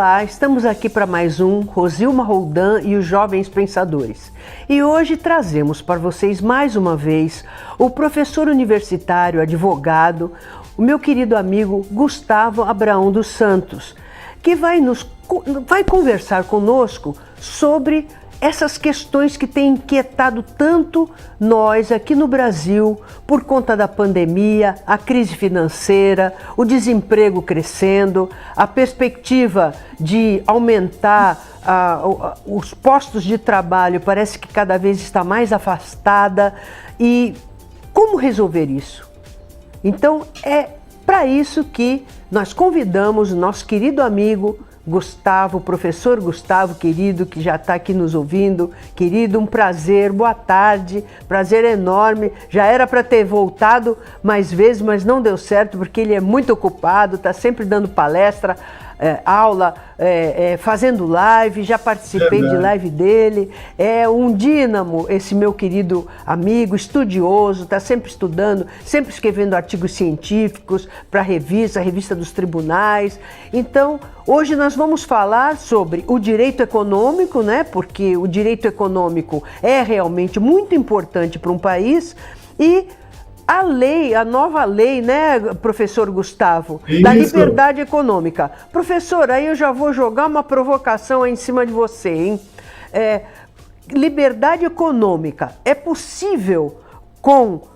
Olá, estamos aqui para mais um Rosilma Roldan e os Jovens Pensadores. E hoje trazemos para vocês mais uma vez o professor universitário, advogado, o meu querido amigo Gustavo Abraão dos Santos, que vai conversar conosco sobre essas questões que têm inquietado tanto nós aqui no Brasil por conta da pandemia, a crise financeira, o desemprego crescendo, a perspectiva de aumentar os postos de trabalho parece que cada vez está mais afastada. E como resolver isso? Então é para isso que nós convidamos o nosso querido amigo Gustavo, professor Gustavo, querido, que já está aqui nos ouvindo. Querido, um prazer, boa tarde, prazer enorme. Já era para ter voltado mais vezes, mas não deu certo, porque ele é muito ocupado, está sempre dando palestra, aula, fazendo live, já participei de live dele. É um dínamo, esse meu querido amigo, estudioso, está sempre estudando, sempre escrevendo artigos científicos para a revista dos tribunais. Então, hoje nós vamos falar sobre o direito econômico, né? Porque o direito econômico é realmente muito importante para um país, e a nova lei, né, professor Gustavo, da liberdade econômica. Professor, aí eu já vou jogar uma provocação aí em cima de você, hein? Liberdade econômica é possível com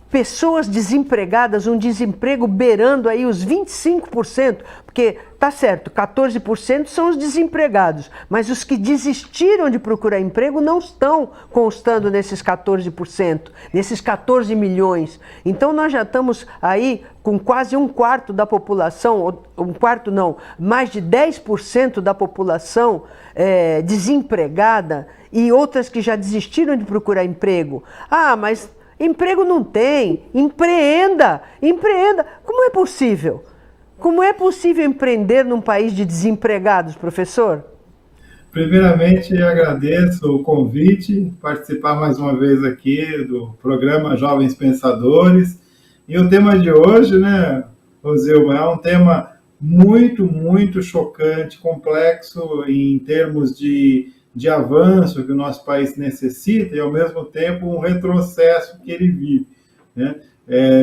pessoas desempregadas, um desemprego beirando aí os 25%, porque tá certo, 14% são os desempregados, mas os que desistiram de procurar emprego não estão constando nesses 14%, nesses 14 milhões. Então nós já estamos aí com quase um quarto da população, mais de 10% da população desempregada, e outras que já desistiram de procurar emprego. Ah, mas emprego não tem, empreenda. Como é possível? Como é possível empreender num país de desempregados, professor? Primeiramente, agradeço o convite, participar mais uma vez aqui do programa Jovens Pensadores. E o tema de hoje, né, Rosilma, é um tema muito, muito chocante, complexo em termos de avanço que o nosso país necessita e, ao mesmo tempo, um retrocesso que ele vive, né?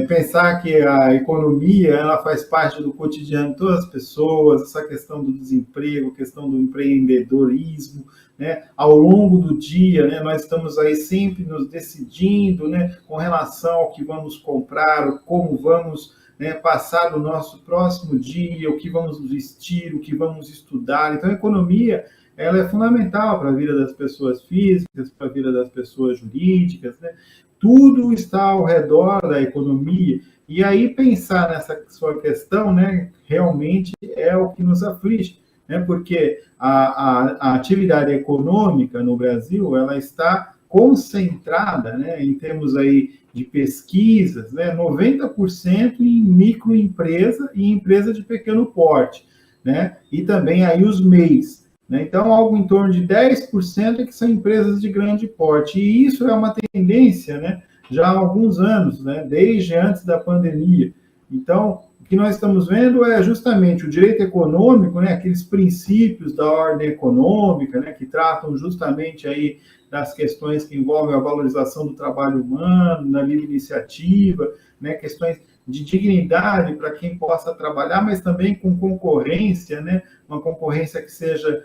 Pensar que a economia ela faz parte do cotidiano de todas as pessoas, essa questão do desemprego, questão do empreendedorismo, né? Ao longo do dia, né, nós estamos aí sempre nos decidindo, né, com relação ao que vamos comprar, como vamos, né, passar o nosso próximo dia, o que vamos vestir, o que vamos estudar. Então, a economia ela é fundamental para a vida das pessoas físicas, para a vida das pessoas jurídicas, né? Tudo está ao redor da economia. E aí pensar nessa sua questão, né, realmente é o que nos aflige, né? Porque a atividade econômica no Brasil ela está concentrada, né, em termos aí de pesquisas, né, 90% em microempresa e empresa de pequeno porte, né? E também aí os MEIs. Então, algo em torno de 10% é que são empresas de grande porte. E isso é uma tendência, né, já há alguns anos, né, desde antes da pandemia. Então, o que nós estamos vendo é justamente o direito econômico, né, aqueles princípios da ordem econômica, né, que tratam justamente aí das questões que envolvem a valorização do trabalho humano, da livre iniciativa, né, questões de dignidade para quem possa trabalhar, mas também com concorrência, né? Uma concorrência que seja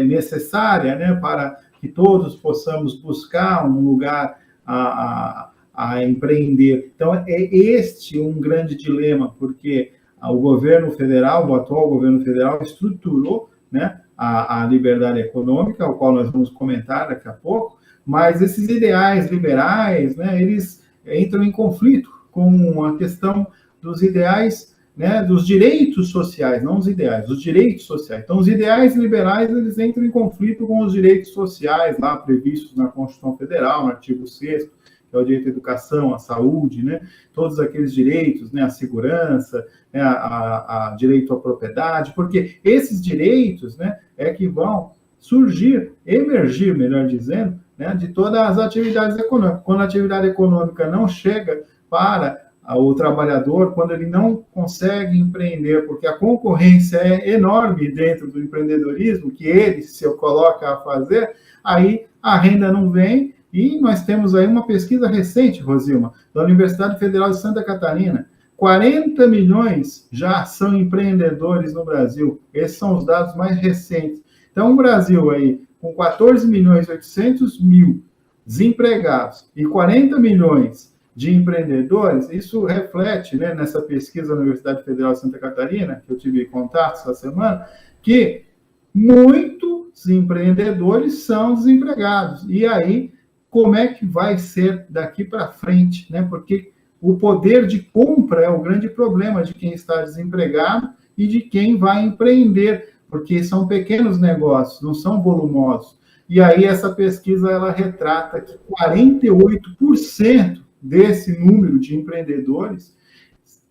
necessária, né? Para que todos possamos buscar um lugar a empreender. Então, é este um grande dilema, porque o governo federal, o atual governo federal, estruturou, né, a liberdade econômica, o qual nós vamos comentar daqui a pouco, mas esses ideais liberais, né, eles entram em conflito com a questão dos ideais, né, dos direitos sociais, não os ideais, os direitos sociais. Então, os ideais liberais, eles entram em conflito com os direitos sociais lá previstos na Constituição Federal, no artigo 6º, que é o direito à educação, à saúde, né, todos aqueles direitos, né, à segurança, né, a direito à propriedade, porque esses direitos, né, é que vão surgir, emergir, melhor dizendo, né, de todas as atividades econômicas. Quando a atividade econômica não chega para o trabalhador, quando ele não consegue empreender, porque a concorrência é enorme dentro do empreendedorismo, que ele se coloca a fazer, aí a renda não vem, e nós temos aí uma pesquisa recente, Rosilma, da Universidade Federal de Santa Catarina, 40 milhões já são empreendedores no Brasil. Esses são os dados mais recentes. Então, o Brasil aí, com 14 milhões e 800 mil desempregados e 40 milhões de empreendedores, isso reflete, né, nessa pesquisa da Universidade Federal de Santa Catarina, que eu tive contato essa semana, que muitos empreendedores são desempregados. E aí, como é que vai ser daqui para frente, né? Porque o poder de compra é o grande problema de quem está desempregado e de quem vai empreender, porque são pequenos negócios, não são volumosos. E aí essa pesquisa ela retrata que 48% desse número de empreendedores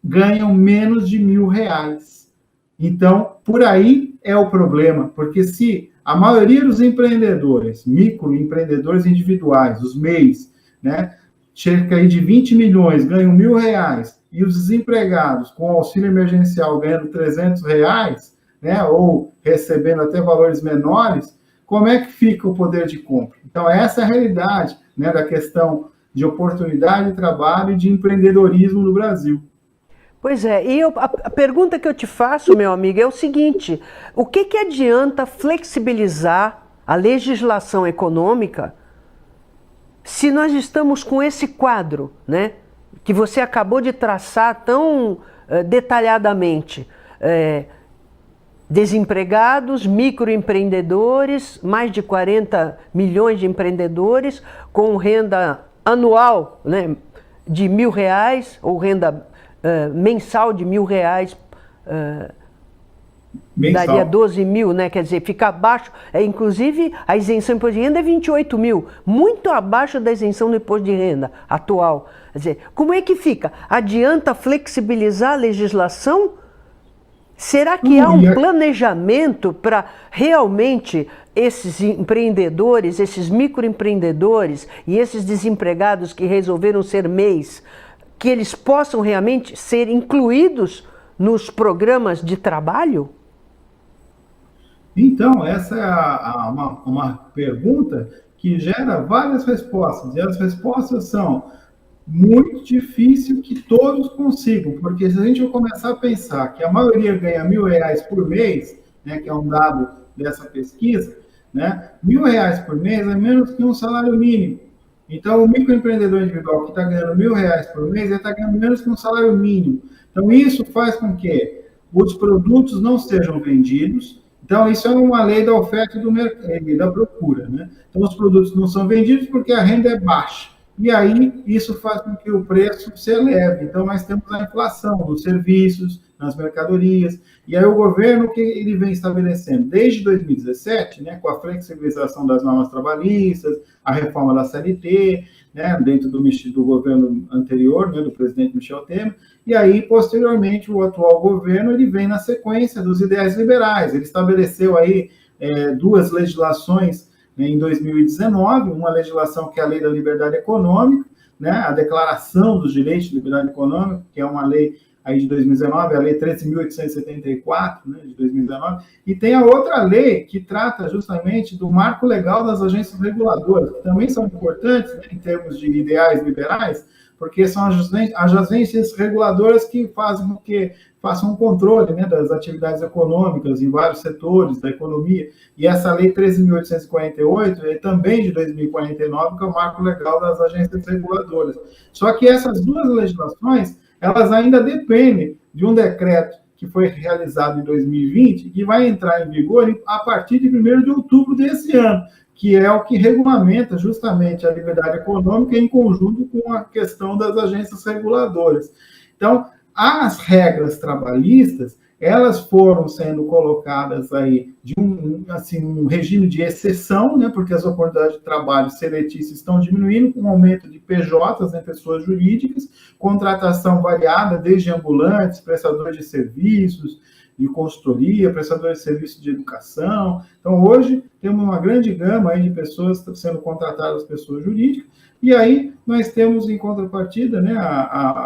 ganham menos de R$1.000. Então, por aí é o problema, porque se a maioria dos empreendedores, microempreendedores individuais, os MEIs, né, cerca aí de 20 milhões ganham R$1.000, e os desempregados com auxílio emergencial ganhando R$300, né, ou recebendo até valores menores, como é que fica o poder de compra? Então, essa é a realidade, né, da questão de oportunidade de trabalho e de empreendedorismo no Brasil. Pois é, e a pergunta que eu te faço, meu amigo, é o seguinte: o que adianta flexibilizar a legislação econômica se nós estamos com esse quadro, né, que você acabou de traçar tão detalhadamente? Desempregados, microempreendedores, mais de 40 milhões de empreendedores com renda anual, né, de R$1.000, ou renda mensal de R$1.000, daria 12 mil, né? Quer dizer, fica abaixo. Inclusive, a isenção do imposto de renda é 28 mil, muito abaixo da isenção do imposto de renda atual. Quer dizer, como é que fica? Adianta flexibilizar a legislação? Será que há um planejamento para realmente esses empreendedores, esses microempreendedores e esses desempregados que resolveram ser MEIs, que eles possam realmente ser incluídos nos programas de trabalho? Então, essa é uma pergunta que gera várias respostas, e as respostas são: muito difícil que todos consigam, porque se a gente começar a pensar que a maioria ganha R$1.000 por mês, né, que é um dado dessa pesquisa, né, R$1.000 por mês é menos que um salário mínimo. Então, o microempreendedor individual que está ganhando R$1.000 por mês, ele está ganhando menos que um salário mínimo. Então, isso faz com que os produtos não sejam vendidos. Então, isso é uma lei da oferta e da procura, né? Então, os produtos não são vendidos porque a renda é baixa. E aí, isso faz com que o preço se eleve. Então, nós temos a inflação dos serviços, nas mercadorias. E aí, o governo, que ele vem estabelecendo desde 2017, né, com a flexibilização das normas trabalhistas, a reforma da CLT, né, dentro do governo anterior, né, do presidente Michel Temer. E aí, posteriormente, o atual governo ele vem na sequência dos ideais liberais. Ele estabeleceu aí duas legislações, né, em 2019, uma legislação que é a Lei da Liberdade Econômica, né, a Declaração dos Direitos de Liberdade Econômica, que é uma lei aí de 2019, a Lei 13.874, né, de 2019, e tem a outra lei que trata justamente do marco legal das agências reguladoras, que também são importantes, né, em termos de ideais liberais, porque são as agências reguladoras que fazem com que façam um controle, né, das atividades econômicas em vários setores da economia. E essa Lei 13.848 é também de 2049, que é o marco legal das agências reguladoras. Só que essas duas legislações, elas ainda dependem de um decreto que foi realizado em 2020, que vai entrar em vigor a partir de 1º de outubro desse ano, que é o que regulamenta justamente a liberdade econômica em conjunto com a questão das agências reguladoras. Então, as regras trabalhistas, elas foram sendo colocadas aí de um regime de exceção, né, porque as oportunidades de trabalho seletícias estão diminuindo com o aumento de PJs, né, pessoas jurídicas, contratação variada, desde ambulantes, prestadores de serviços, de consultoria, prestadores de serviço de educação. Então, hoje, temos uma grande gama aí de pessoas sendo contratadas, pessoas jurídicas, e aí nós temos, em contrapartida, né,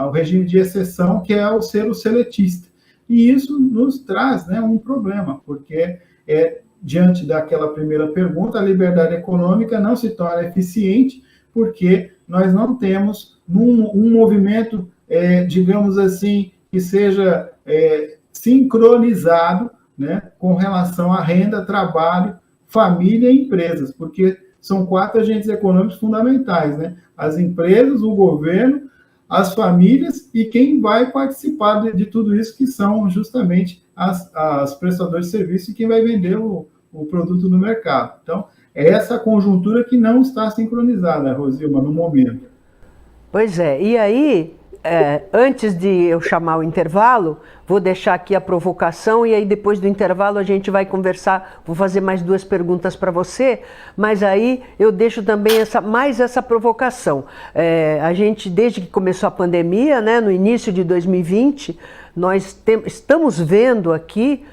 o regime de exceção, que é o ser o seletista. E isso nos traz, né, um problema, porque diante daquela primeira pergunta, a liberdade econômica não se torna eficiente, porque nós não temos um movimento, digamos assim, que seja sincronizado, né, com relação à renda, trabalho, família e empresas, porque são 4 agentes econômicos fundamentais, né? As empresas, o governo, as famílias e quem vai participar de tudo isso, que são justamente as prestadoras de serviço e quem vai vender o produto no mercado. Então, é essa conjuntura que não está sincronizada, Rosilma, no momento. Pois é, e aí, antes de eu chamar o intervalo, vou deixar aqui a provocação e aí depois do intervalo a gente vai conversar, vou fazer mais 2 perguntas para você, mas aí eu deixo também mais essa provocação. A gente, desde que começou a pandemia, né, no início de 2020, nós estamos vendo aqui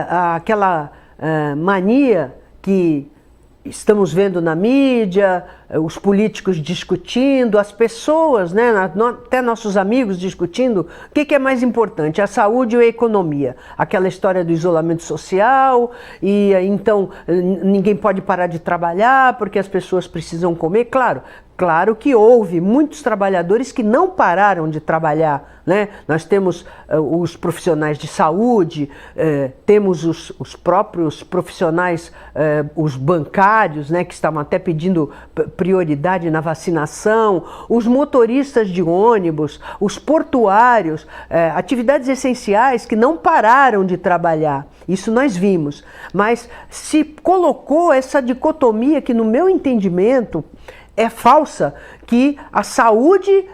aquela mania que estamos vendo na mídia, os políticos discutindo, as pessoas, né, até nossos amigos discutindo o que é mais importante, a saúde ou a economia. Aquela história do isolamento social, e então ninguém pode parar de trabalhar porque as pessoas precisam comer. Claro que houve muitos trabalhadores que não pararam de trabalhar, né? Nós temos os profissionais de saúde, temos os próprios profissionais, os bancários, né, que estavam até pedindo prioridade na vacinação, os motoristas de ônibus, os portuários, atividades essenciais que não pararam de trabalhar. Isso nós vimos. Mas se colocou essa dicotomia que, no meu entendimento, é falsa, que a saúde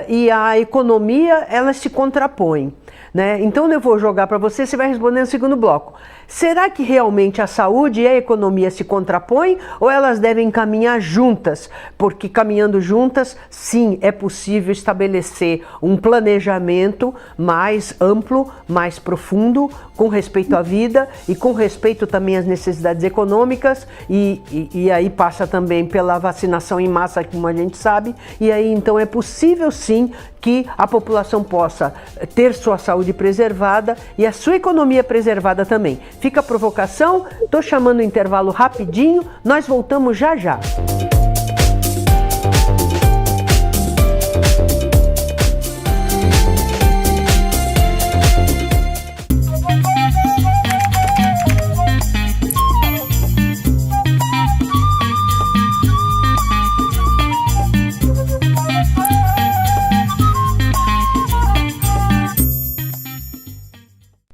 e a economia, elas se contrapõem, né? Então eu vou jogar para você, você vai responder no segundo bloco. Será que realmente a saúde e a economia se contrapõem ou elas devem caminhar juntas? Porque caminhando juntas, sim, é possível estabelecer um planejamento mais amplo, mais profundo, com respeito à vida e com respeito também às necessidades econômicas, e aí passa também pela vacinação em massa, como a gente sabe, e aí então é possível sim que a população possa ter sua saúde preservada e a sua economia preservada também. Fica a provocação, estou chamando o intervalo rapidinho, nós voltamos já já.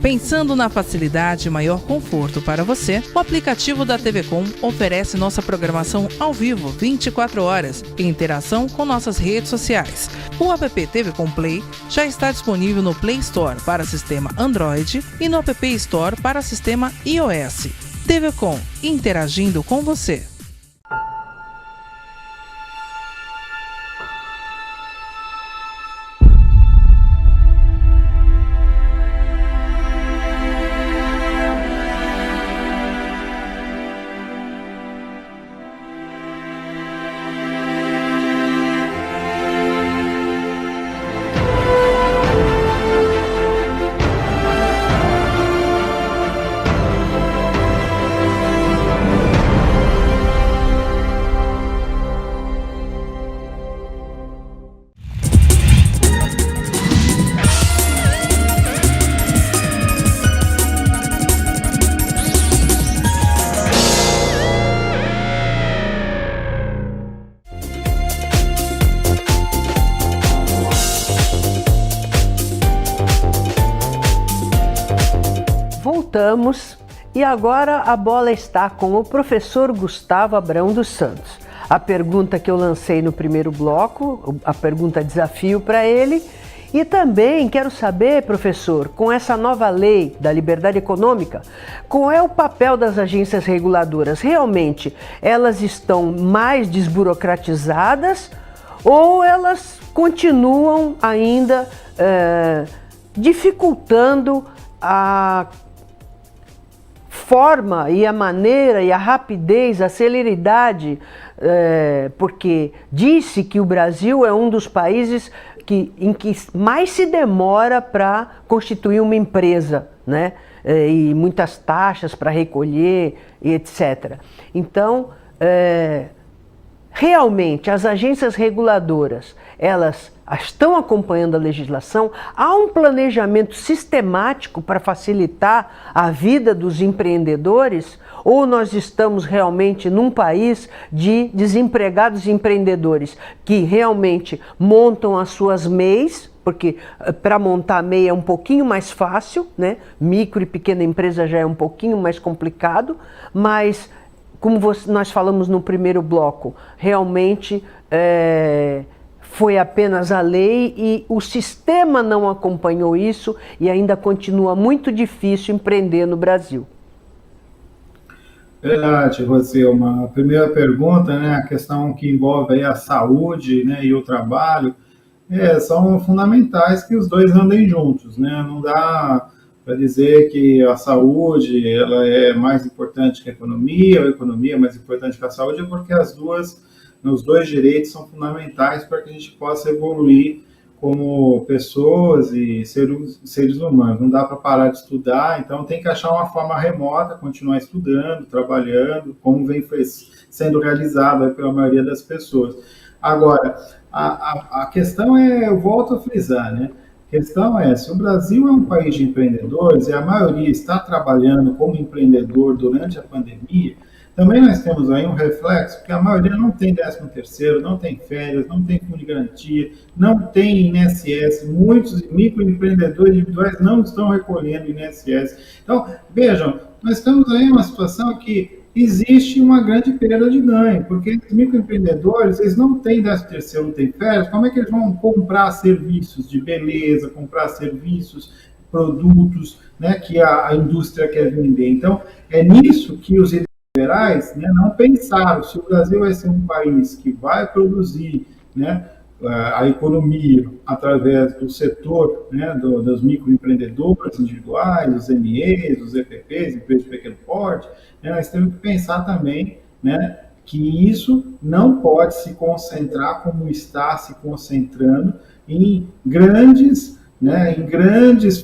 Pensando na facilidade e maior conforto para você, o aplicativo da TV Com oferece nossa programação ao vivo 24 horas em interação com nossas redes sociais. O app TV Com Play já está disponível no Play Store para sistema Android e no App Store para sistema iOS. TV Com, interagindo com você. Voltamos e agora a bola está com o professor Gustavo Abrão dos Santos. A pergunta que eu lancei no primeiro bloco, a pergunta desafio para ele, e também quero saber, professor, com essa nova lei da liberdade econômica, qual é o papel das agências reguladoras? Realmente elas estão mais desburocratizadas ou elas continuam ainda dificultando a forma e a maneira e a rapidez, a celeridade, porque disse que o Brasil é um dos países em que mais se demora para constituir uma empresa, né? E muitas taxas para recolher e etc. Então, realmente, as agências reguladoras, elas estão acompanhando a legislação, há um planejamento sistemático para facilitar a vida dos empreendedores, ou nós estamos realmente num país de desempregados empreendedores que realmente montam as suas MEIs, porque para montar a MEI é um pouquinho mais fácil, né? Micro e pequena empresa já é um pouquinho mais complicado, mas como nós falamos no primeiro bloco, realmente foi apenas a lei e o sistema não acompanhou isso e ainda continua muito difícil empreender no Brasil. Verdade, Rosilma. A primeira pergunta, né, a questão que envolve aí a saúde, né, e o trabalho, são fundamentais que os dois andem juntos, né? Não dá para dizer que a saúde ela é mais importante que a economia, ou a economia é mais importante que a saúde, porque os dois direitos são fundamentais para que a gente possa evoluir como pessoas e seres humanos. Não dá para parar de estudar, então tem que achar uma forma remota, continuar estudando, trabalhando, como vem sendo realizado aí pela maioria das pessoas. Agora, a questão eu volto a frisar, né? A questão se o Brasil é um país de empreendedores e a maioria está trabalhando como empreendedor durante a pandemia, também nós temos aí um reflexo, porque a maioria não tem 13º, não tem férias, não tem fundo de garantia, não tem INSS, muitos microempreendedores individuais não estão recolhendo INSS. Então, vejam, nós estamos aí em uma situação que existe uma grande perda de ganho, porque os microempreendedores, eles não têm 13º, não têm férias, como é que eles vão comprar serviços de beleza, comprar serviços, produtos, né, que a indústria quer vender? Então, é nisso que os liberais, né, não pensaram. Se o Brasil vai ser um país que vai produzir, né, a economia através do setor, né, dos microempreendedores individuais, os MEs, os EPPs, empresas de pequeno porte, né, nós temos que pensar também, né, que isso não pode se concentrar como está se concentrando em grandes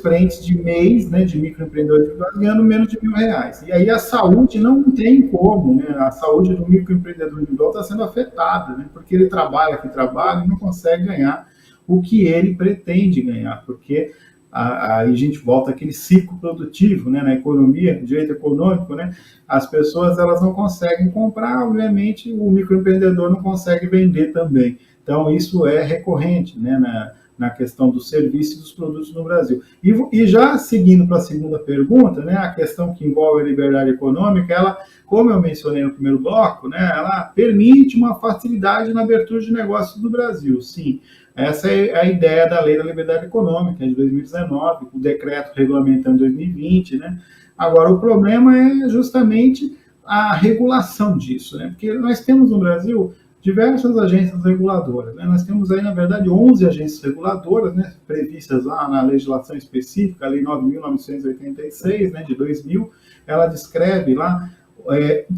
frentes de MEIs, né, de microempreendedores ganhando menos de R$1.000. E aí a saúde não tem como, né? A saúde do microempreendedor individual está sendo afetada, né? Porque ele trabalha e não consegue ganhar o que ele pretende ganhar, porque aí a gente volta àquele ciclo produtivo, né, na economia, direito econômico, né? As pessoas elas não conseguem comprar, obviamente o microempreendedor não consegue vender também. Então isso é recorrente, né, na questão dos serviços e dos produtos no Brasil. E já seguindo para a segunda pergunta, né, a questão que envolve a liberdade econômica, ela, como eu mencionei no primeiro bloco, né, ela permite uma facilidade na abertura de negócios do Brasil, sim. Essa é a ideia da Lei da Liberdade Econômica, de 2019, o decreto regulamentando em 2020, né. Agora, o problema é justamente a regulação disso, né, porque nós temos no Brasil diversas agências reguladoras, né? Nós temos aí, na verdade, 11 agências reguladoras, né, previstas lá na legislação específica, a Lei 9.986, né, de 2000, ela descreve lá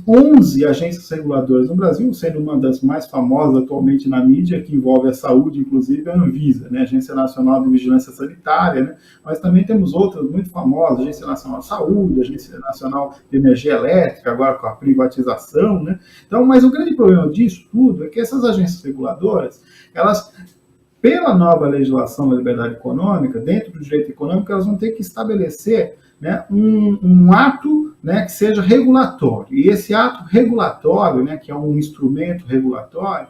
11 agências reguladoras no Brasil, sendo uma das mais famosas atualmente na mídia, que envolve a saúde, inclusive a Anvisa, né, Agência Nacional de Vigilância Sanitária, né, mas também temos outras muito famosas, Agência Nacional de Saúde, Agência Nacional de Energia Elétrica, agora com a privatização, né. Então, mas o grande problema disso tudo é que essas agências reguladoras, elas, pela nova legislação da liberdade econômica, dentro do direito econômico, elas vão ter que estabelecer, né, um ato, né, que seja regulatório. E esse ato regulatório, né, que é um instrumento regulatório,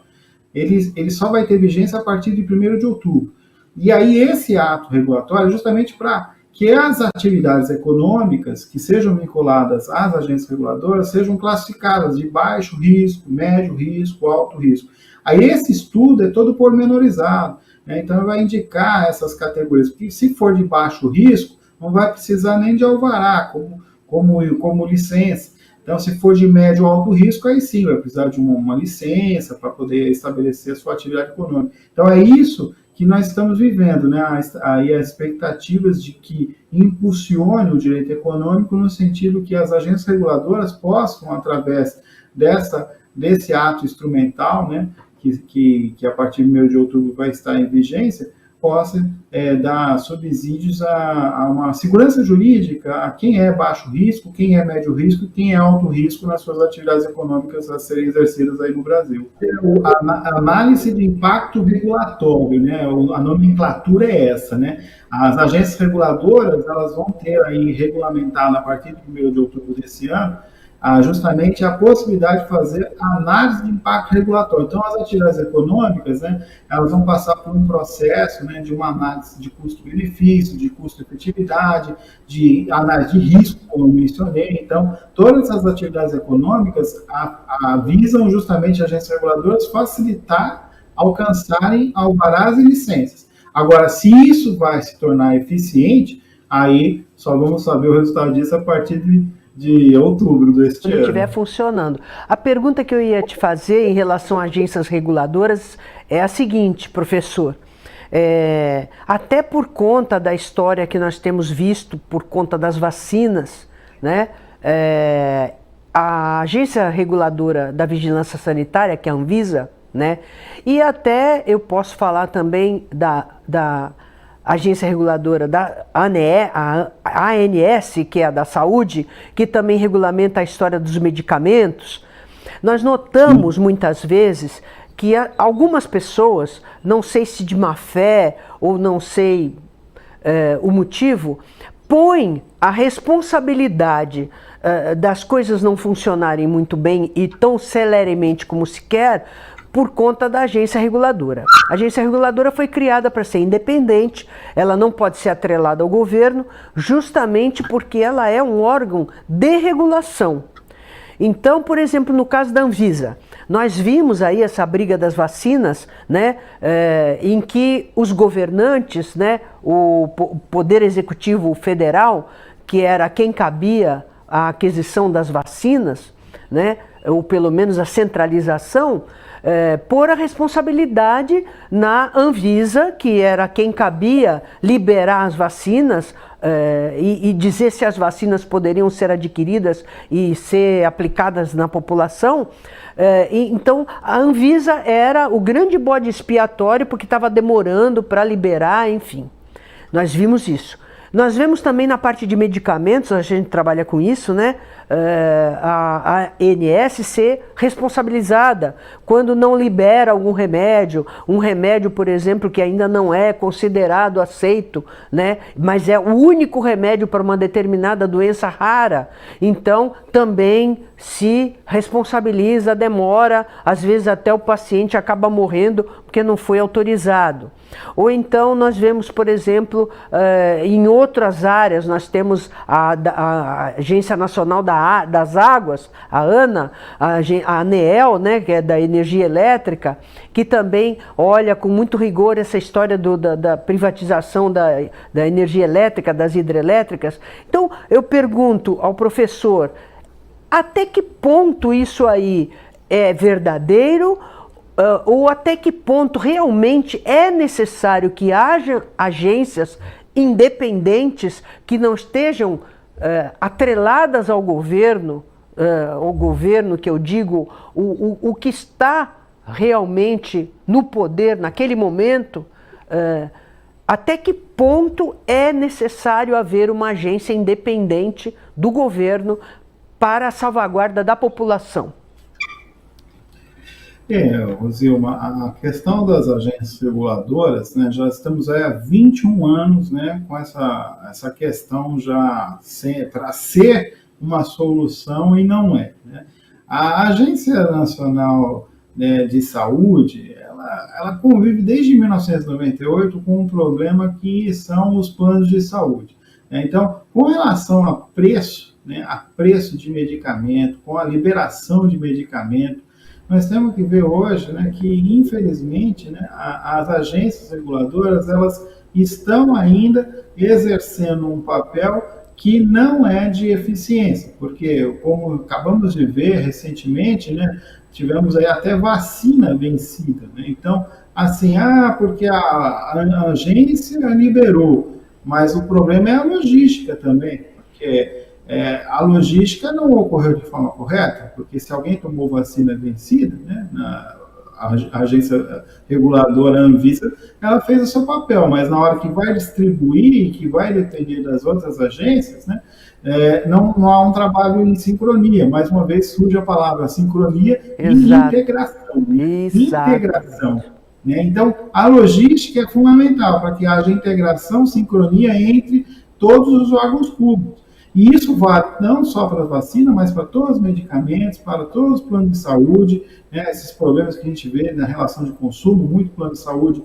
ele só vai ter vigência a partir de 1º de outubro. E aí esse ato regulatório é justamente para que as atividades econômicas que sejam vinculadas às agências reguladoras sejam classificadas de baixo risco, médio risco, alto risco. Aí esse estudo é todo pormenorizado, né, então vai indicar essas categorias, porque se for de baixo risco, não vai precisar nem de alvará, como licença. Então, se for de médio ou alto risco, aí sim, vai precisar de uma licença para poder estabelecer a sua atividade econômica. Então, é isso que nós estamos vivendo, né? Aí as expectativas de que impulsione o direito econômico no sentido que as agências reguladoras possam, através desse ato instrumental, né, que a partir de 1º de outubro vai estar em vigência, possa dar subsídios a uma segurança jurídica a quem é baixo risco, quem é médio risco e quem é alto risco nas suas atividades econômicas a serem exercidas aí no Brasil. A análise de impacto regulatório, né, a nomenclatura é essa, né? As agências reguladoras, elas vão ter aí regulamentado a partir de 1º de outubro desse ano, justamente a possibilidade de fazer análise de impacto regulatório. Então, as atividades econômicas, né, elas vão passar por um processo, né, de uma análise de custo-benefício, de custo-efetividade, de análise de risco, como eu mencionei. Então, todas essas atividades econômicas visam justamente as agências reguladoras facilitar, alcançarem alvarás e licenças. Agora, se isso vai se tornar eficiente, aí só vamos saber o resultado disso a partir de outubro deste ano. Quando estiver funcionando. A pergunta que eu ia te fazer em relação a agências reguladoras é a seguinte, professor. Até por conta da história que nós temos visto, por conta das vacinas, né? A agência reguladora da vigilância sanitária, que é a Anvisa, né? E até eu posso falar também da agência reguladora da ANS, que é a da saúde, que também regulamenta a história dos medicamentos. Nós notamos muitas vezes que algumas pessoas, não sei se de má fé ou não sei o motivo, põem a responsabilidade das coisas não funcionarem muito bem e tão celeremente como se quer, por conta da agência reguladora. A agência reguladora foi criada para ser independente, ela não pode ser atrelada ao governo, justamente porque ela é um órgão de regulação. Então, por exemplo, no caso da Anvisa, nós vimos aí essa briga das vacinas, né, em que os governantes, né, o Poder Executivo Federal, que era quem cabia a aquisição das vacinas, né, ou pelo menos a centralização, pôr a responsabilidade na Anvisa, que era quem cabia liberar as vacinas e dizer se as vacinas poderiam ser adquiridas e ser aplicadas na população. Então, a Anvisa era o grande bode expiatório porque estava demorando para liberar, enfim. Nós vimos isso. Nós vemos também na parte de medicamentos, a gente trabalha com isso, né? A ANS ser responsabilizada quando não libera algum remédio, um remédio, por exemplo, que ainda não é considerado aceito, né? Mas é o único remédio para uma determinada doença rara. Então, também se responsabiliza, demora, às vezes até o paciente acaba morrendo porque não foi autorizado. Ou então nós vemos, por exemplo, em outras áreas, nós temos a Agência Nacional das Águas, a ANA, a ANEEL, né, que é da energia elétrica, que também olha com muito rigor essa história da privatização da energia elétrica, das hidrelétricas. Então, eu pergunto ao professor, até que ponto isso aí é verdadeiro, ou até que ponto realmente é necessário que haja agências independentes que não estejam atreladas ao governo que eu digo, o que está realmente no poder naquele momento, até que ponto é necessário haver uma agência independente do governo para a salvaguarda da população? Rosilma, a questão das agências reguladoras, né, já estamos aí há 21 anos, né, com essa questão já para ser uma solução e não é, né? A Agência Nacional, né, de Saúde, ela convive desde 1998 com um problema que são os planos de saúde, né? Então, com relação a preço, né, a preço de medicamento, com a liberação de medicamento, nós temos que ver hoje, né, que, infelizmente, né, as agências reguladoras elas estão ainda exercendo um papel que não é de eficiência, porque, como acabamos de ver recentemente, né, tivemos aí até vacina vencida, né? Então, assim, porque a agência liberou, mas o problema é a logística também, porque a logística não ocorreu de forma correta, porque se alguém tomou vacina vencida, né, a agência reguladora, a Anvisa, ela fez o seu papel, mas na hora que vai distribuir, que vai depender das outras agências, né, não há um trabalho em sincronia. Mais uma vez surge a palavra sincronia e integração. Integração. Né? Então, a logística é fundamental para que haja integração, sincronia entre todos os órgãos públicos. E isso vale não só para a vacina, mas para todos os medicamentos, para todos os planos de saúde, né, esses problemas que a gente vê na relação de consumo, muito plano de saúde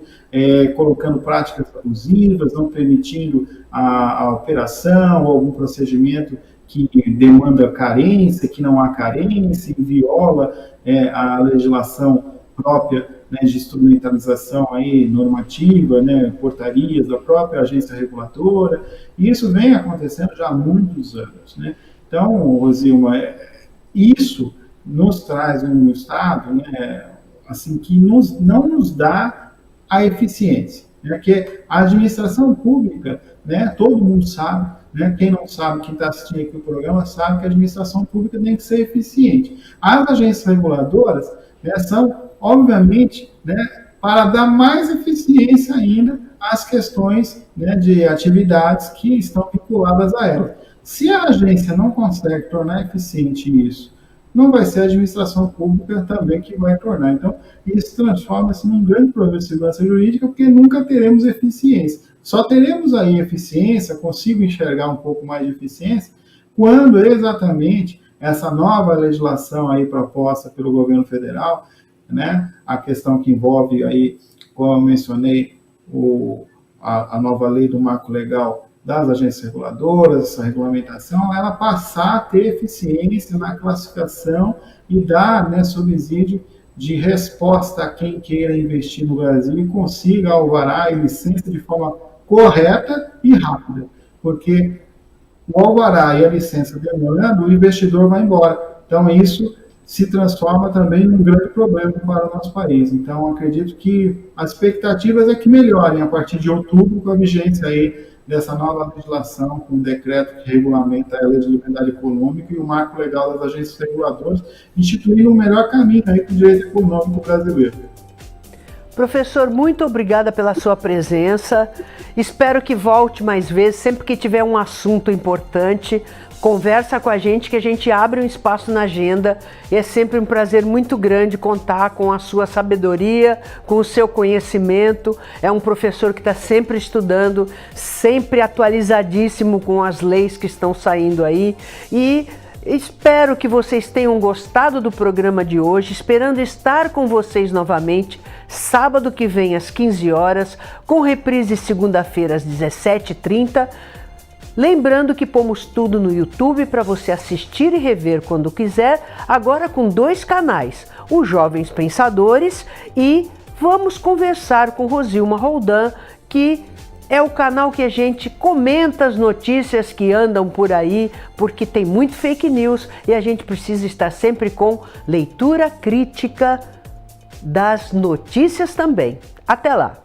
colocando práticas abusivas, não permitindo a operação ou algum procedimento que demanda carência, que não há carência, e viola a legislação própria, né, de instrumentalização aí, normativa, né, portarias da própria agência reguladora, e isso vem acontecendo já há muitos anos. Né? Então, Rosilma, isso nos traz um estado, né, assim, que não nos dá a eficiência, né, que a administração pública, né, todo mundo sabe, né, quem não sabe, quem está assistindo aqui o programa, sabe que a administração pública tem que ser eficiente. As agências reguladoras, né, são, obviamente, né, para dar mais eficiência ainda às questões, né, de atividades que estão vinculadas a elas. Se a agência não consegue tornar eficiente isso, não vai ser a administração pública também que vai tornar. Então, isso transforma-se num grande problema de segurança jurídica, porque nunca teremos eficiência. Só teremos aí eficiência, consigo enxergar um pouco mais de eficiência, quando exatamente essa nova legislação aí proposta pelo governo federal, né, a questão que envolve aí, como eu mencionei, a nova lei do marco legal das agências reguladoras, essa regulamentação, ela passar a ter eficiência na classificação e dar, né, subsídio de resposta a quem queira investir no Brasil e consiga alvará e licença de forma correta e rápida, porque o alvará e a licença demorando, o investidor vai embora. Então, isso se transforma também num grande problema para o nosso país. Então, acredito que as expectativas é que melhorem a partir de outubro, com a vigência aí dessa nova legislação, com o decreto que regulamenta a lei de liberdade econômica e o marco legal das agências reguladoras, instituindo um melhor caminho aí para o direito econômico brasileiro. Professor, muito obrigada pela sua presença. Espero que volte mais vezes, sempre que tiver um assunto importante, conversa com a gente, que a gente abre um espaço na agenda. E é sempre um prazer muito grande contar com a sua sabedoria, com o seu conhecimento. É um professor que está sempre estudando, sempre atualizadíssimo com as leis que estão saindo aí. E espero que vocês tenham gostado do programa de hoje, esperando estar com vocês novamente sábado que vem às 15 horas, com reprise segunda-feira às 17h30. Lembrando que pomos tudo no YouTube para você assistir e rever quando quiser, agora com 2 canais, os Jovens Pensadores e Vamos Conversar com Rosilma Roldan, que é o canal que a gente comenta as notícias que andam por aí, porque tem muito fake news e a gente precisa estar sempre com leitura crítica das notícias também. Até lá!